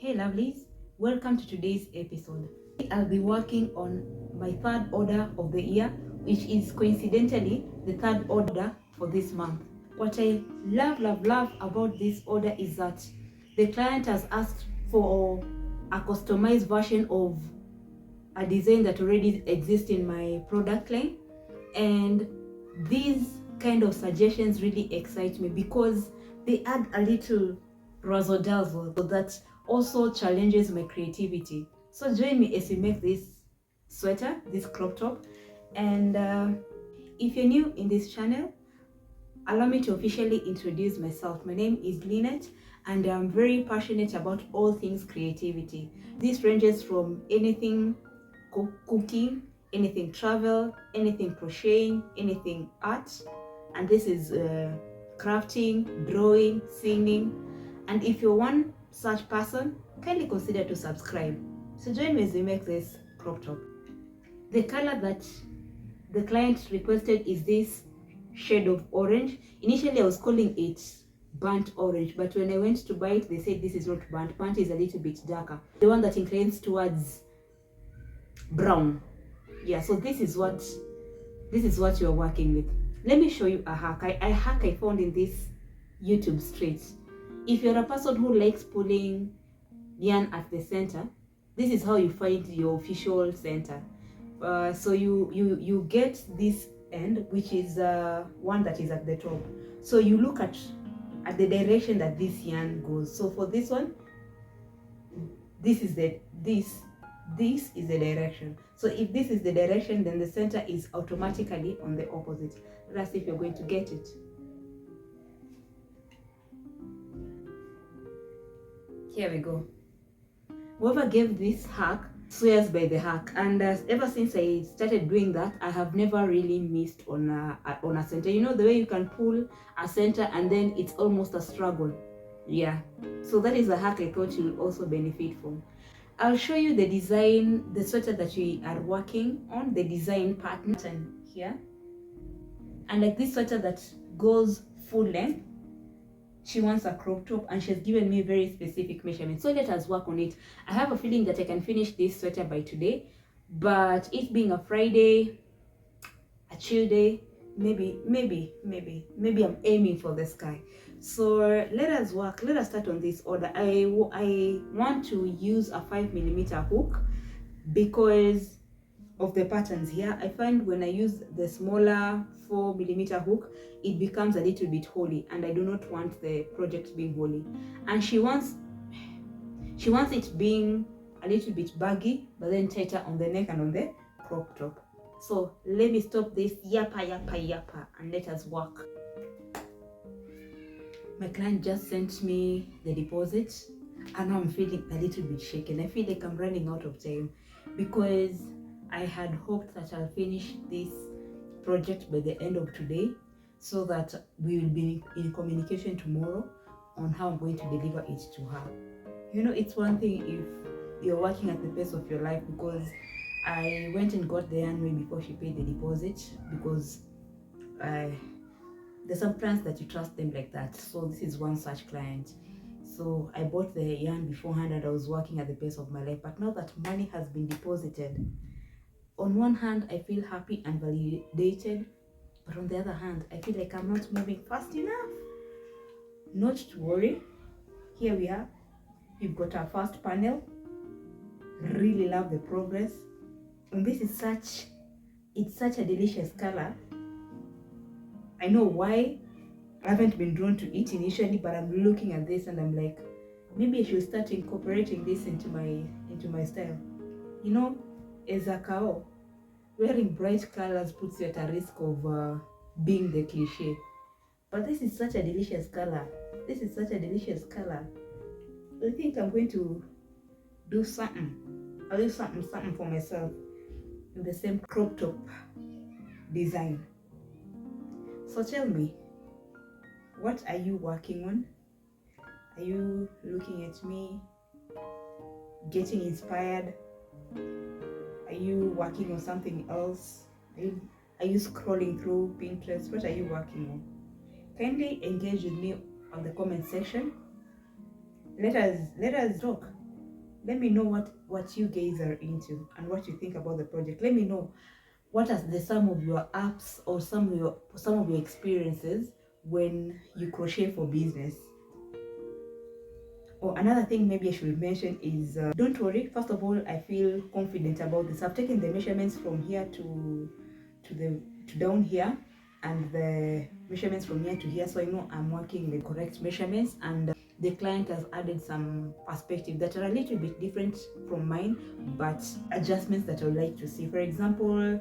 Hey lovelies, welcome to today's episode. I'll be working on my third order of the year, which is coincidentally the third order for this month. What I love about this order is that the client has asked for a customized version of a design that already exists in my product line, and these kind of suggestions really excite me because they add a little razzle dazzle that also challenges my creativity. So join me as we make this sweater, this crop top. And if you're new in this channel, allow me to officially introduce myself. My name is Lynette, and I'm very passionate about all things creativity. This ranges from anything cooking, anything travel, anything crocheting, anything art, and this is crafting, drawing, singing. And if you're one such person, kindly consider to subscribe. So join me as we make this crop top. The color that the client requested is this shade of orange. Initially I was calling it burnt orange, but when I went to buy it, they said this is not burnt. Burnt is a little bit darker, the one that inclines towards brown. Yeah, so this is what you're working with. Let me show you a hack. A hack I found in this YouTube streets. If you're a person who likes pulling yarn at the center, this is how you find your official center. So you get this end, which is one that is at the top. So you look at the direction that this yarn goes. So for this one, this is the direction. So if this is the direction, then the center is automatically on the opposite. Let's see if you're going to get it. Here we go. Whoever gave this hack swears by the hack, and ever since I started doing that, I have never really missed on a center. You know the way you can pull a center and then it's almost a struggle. Yeah, so that is a hack I thought you will also benefit from. I'll show you the design, the sweater that we are working on, the design pattern here. And like this sweater that goes full length, she wants a crop top and she's given me very specific measurements. So let us work on it. I have a feeling that I can finish this sweater by today, but it being a Friday, a chill day, maybe I'm aiming for the sky. So let us work. Let us start on this order. I want to use a 5mm hook because of the patterns here. I find when I use the smaller 4mm hook, it becomes a little bit holey, and I do not want the project being holey. And she wants it being a little bit baggy, but then tighter on the neck and on the crop top. So let me stop this yappa and let us work. My client just sent me the deposit and I'm feeling a little bit shaken. I feel like I'm running out of time because I had hoped that I'll finish this project by the end of today so that we will be in communication tomorrow on how I'm going to deliver it to her. You know, it's one thing if you're working at the pace of your life, because I went and got the yarn way before she paid the deposit, because there's some clients that you trust them like that. So this is one such client. So I bought the yarn beforehand and I was working at the pace of my life. But now that money has been deposited, on one hand I feel happy and validated, but on the other hand I feel like I'm not moving fast enough. Not to worry, here we are. We've got our first panel. Really love the progress, and this is such a delicious color. I know why I haven't been drawn to it initially, but I'm looking at this and I'm like, maybe I should start incorporating this into my style. You know, as a cow, wearing bright colors puts you at a risk of being the cliche. But this is such a delicious color. This is such a delicious color. I think I'm going to do something. I'll do something for myself in the same crop top design. So tell me, what are you working on? Are you looking at me, getting inspired? Are you working on something else? Are you scrolling through Pinterest? What are you working on? Kindly engage with me on the comment section. Let us talk. Let me know what you guys are into and what you think about the project. Let me know what are the some of your apps or some of your experiences when you crochet for business. Or another thing maybe I should mention is don't worry. First of all, I feel confident about this. I've taken the measurements from here to down here, and the measurements from here to here, so I know I'm working with correct measurements. And the client has added some perspective that are a little bit different from mine, but adjustments that I would like to see. For example,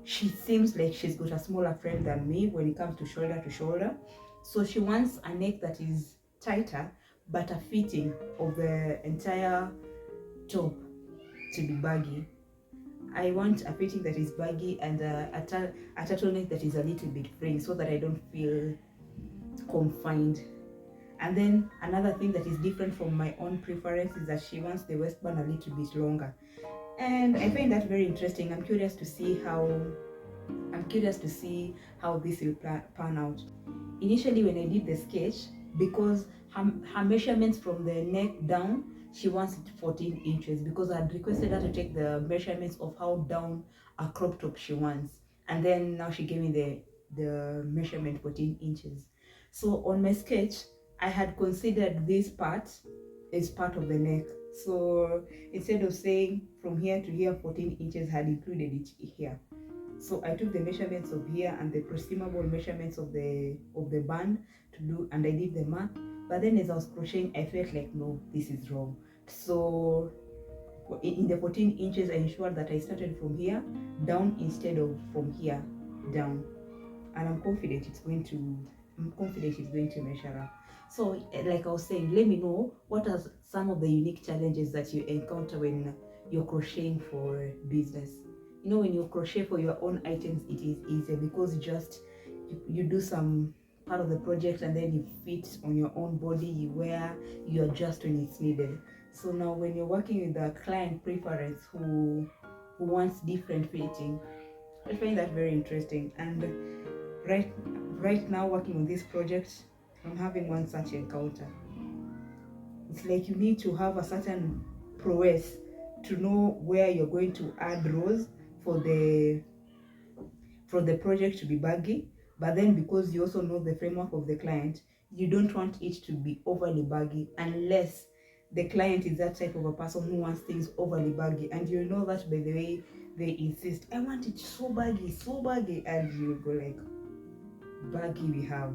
she seems like she's got a smaller frame than me when it comes to shoulder, so she wants a neck that is tighter, but a fitting of the entire top to be baggy. I want a fitting that is baggy and a turtleneck that is a little bit free, so that I don't feel confined. And then another thing that is different from my own preference is that she wants the waistband a little bit longer, and I find that very interesting. I'm curious to see how this will pan out. Initially, when I did the sketch, because her measurements from the neck down, she wants it 14 inches, because I had requested her to take the measurements of how down a crop top she wants. And then now she gave me the measurement 14 inches. So on my sketch, I had considered this part as part of the neck. So instead of saying from here to here 14 inches, I had included it here. So I took the measurements of here and the proximable measurements of the band to do, and I did the math. But then as I was crocheting, I felt like, no, this is wrong. So in the 14 inches, I ensured that I started from here down instead of from here down, and I'm confident it's going to measure up. So like I was saying, let me know what are some of the unique challenges that you encounter when you're crocheting for business. You know, when you crochet for your own items, it is easier because you do some part of the project and then you fit on your own body, you wear, you adjust when it's needed. So now when you're working with a client preference who wants different fitting, I find that very interesting. And right now, working on this project, I'm having one such encounter. It's like you need to have a certain prowess to know where you're going to add rows for the project to be baggy, but then because you also know the framework of the client, you don't want it to be overly baggy unless the client is that type of a person who wants things overly baggy, and you know that by the way they insist, I want it so baggy, and you go like, baggy we have.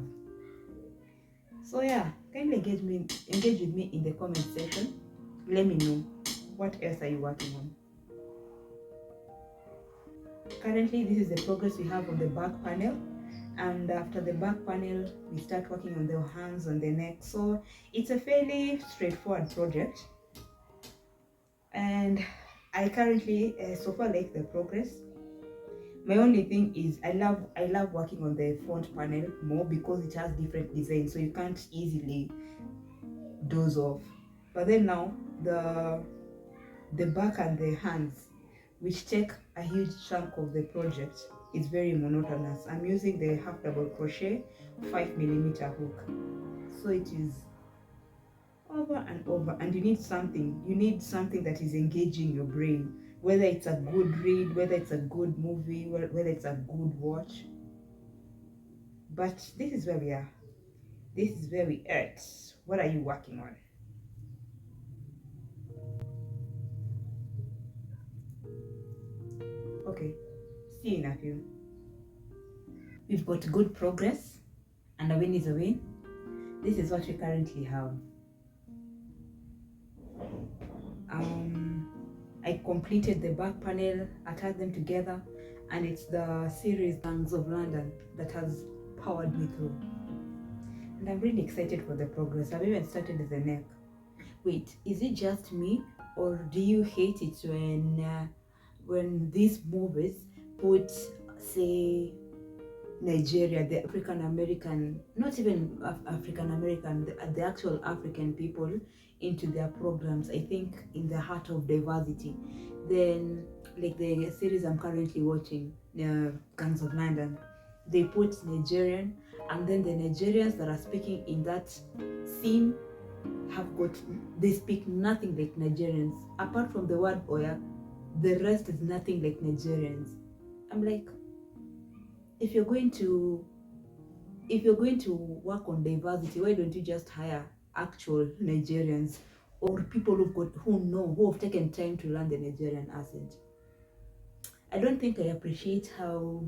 So yeah, kindly engage with me in the comment section. Let me know what else are you working on. Currently, this is the progress we have on the back panel, and after the back panel we start working on the hands and the neck. So it's a fairly straightforward project, and I currently so far like the progress. My only thing is I love working on the front panel more because it has different designs, so you can't easily doze off. But then now the back and the hands, which take a huge chunk of the project, is very monotonous. I'm using the half double crochet 5mm hook, so it is over and over, and you need something that is engaging your brain, whether it's a good read, whether it's a good movie, whether it's a good watch. But this is where we are. This is where we at. What are you working on? Okay, see you in a few. We've got good progress, and a win is a win. This is what we currently have. I completed the back panel, attached them together, and it's the series Gangs of London that has powered me through. And I'm really excited for the progress. I've even started with the neck. Wait, is it just me, or do you hate it when these movies put, say, Nigeria, the African American, not even African American, the actual African people into their programs? I think in the heart of diversity. Then, like the series I'm currently watching, Gangs of London, they put Nigerian, and then the Nigerians that are speaking in that scene they speak nothing like Nigerians. Apart from the word Oya, the rest is nothing like Nigerians. I'm like, if you're going to work on diversity, why don't you just hire actual Nigerians or people who have taken time to learn the Nigerian accent? I don't think I appreciate how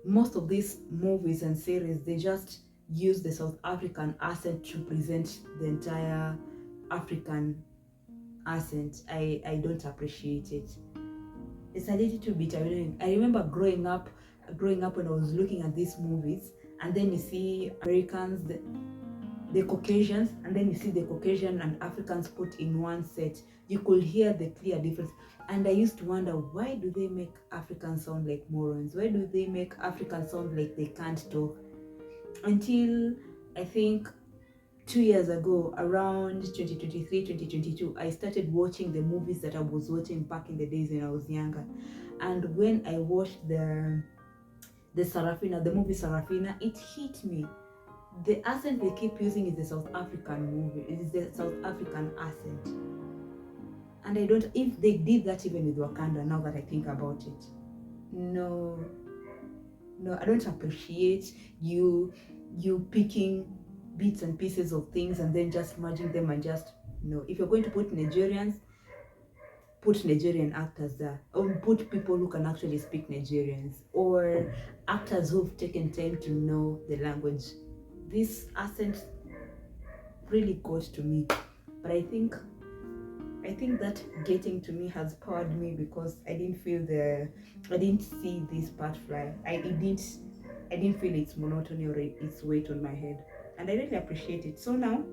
most of these movies and series, they just use the South African accent to present the entire African accent. I don't appreciate it. It's a little bit annoying. I remember growing up when I was looking at these movies, and then you see Americans, the Caucasians, and then you see the Caucasian and Africans put in one set. You could hear the clear difference. And I used to wonder, why do they make Africans sound like morons? Why do they make Africans sound like they can't talk? Until I think 2 years ago, around 2023, 2022, I started watching the movies that I was watching back in the days when I was younger. And when I watched the Sarafina, the movie Sarafina, it hit me. The accent they keep using is the South African movie. It is the South African accent. And I don't, if they did that even with Wakanda, now that I think about it, no, I don't appreciate you picking bits and pieces of things and then just merging them and just, no. If you're going to put Nigerians, put Nigerian actors there, or put people who can actually speak Nigerians, or actors who've taken time to know the language. This accent really got to me, but I think that getting to me has powered me, because I didn't see this part fly. I didn't feel its monotony or its weight on my head, and I really appreciate it. So now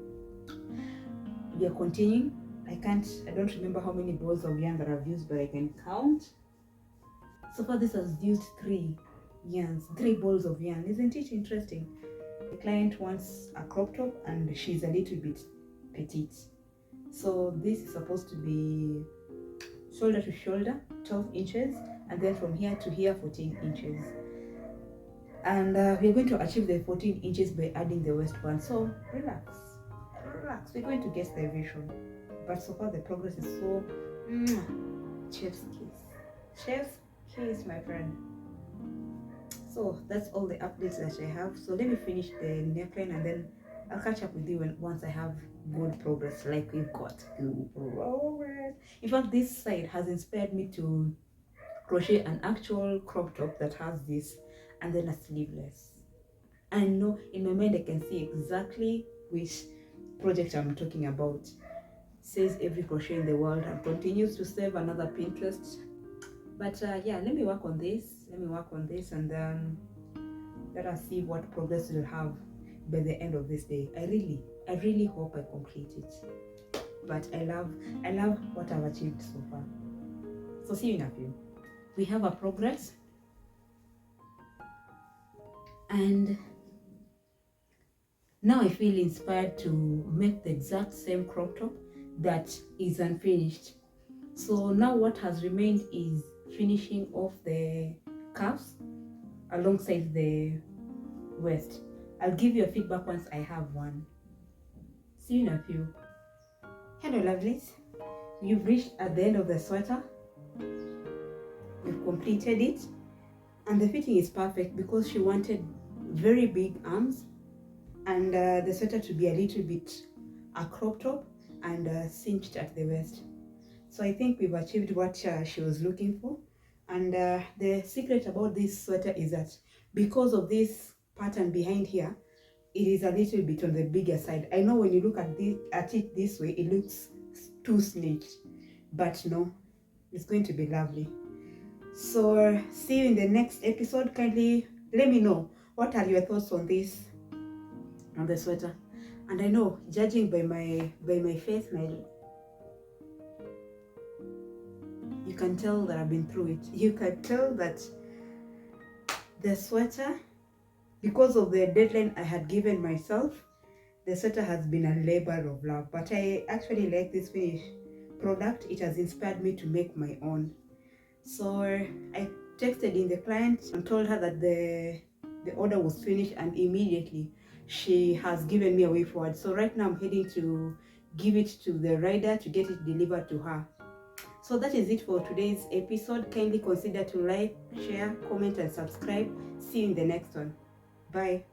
we are continuing. I don't remember how many balls of yarn that I've used, but I can count. So far this has used 3 balls of yarn. Isn't it interesting? The client wants a crop top and she's a little bit petite. So this is supposed to be shoulder to shoulder, 12 inches, and then from here to here, 14 inches. And we're going to achieve the 14 inches by adding the waistband. So relax, we're going to get the vision. But so far the progress is so chef's kiss, my friend. So that's all the updates that I have. So let me finish the neckline and then I'll catch up with you once I have good progress. Like, we've got good progress. In fact, this side has inspired me to crochet an actual crop top that has this and then a sleeveless. I know in my mind I can see exactly which project I'm talking about. Says every crochet in the world and continues to save another Pinterest. But yeah, let me work on this and then let us see what progress we'll have by the end of this day. I really hope I complete it. But I love what I've achieved so far. So see you in a few. We have a progress, and now I feel inspired to make the exact same crop top that is unfinished. So now what has remained is finishing off the cuffs alongside the waist. I'll give you a feedback once I have one. See you in a few. Hello lovelies, you've reached at the end of the sweater. We've completed it, and the fitting is perfect because she wanted very big arms and the sweater to be a little bit a crop top and cinched at the waist. So I think we've achieved what she was looking for. And the secret about this sweater is that because of this pattern behind here, it is a little bit on the bigger side. I know when you look at it this way, it looks too snitched, but no, it's going to be lovely. So see you in the next episode. Kindly let me know what are your thoughts on this, on the sweater. And I know, judging by my face, you can tell that I've been through it. You can tell that the sweater, because of the deadline I had given myself, the sweater has been a labor of love. But I actually like this finished product. It has inspired me to make my own. So I texted in the client and told her that the order was finished, and immediately she has given me a way forward. So right now I'm heading to give it to the rider to get it delivered to her. So that is it for today's episode. Kindly consider to like, share, comment and subscribe. See you in the next one. Bye.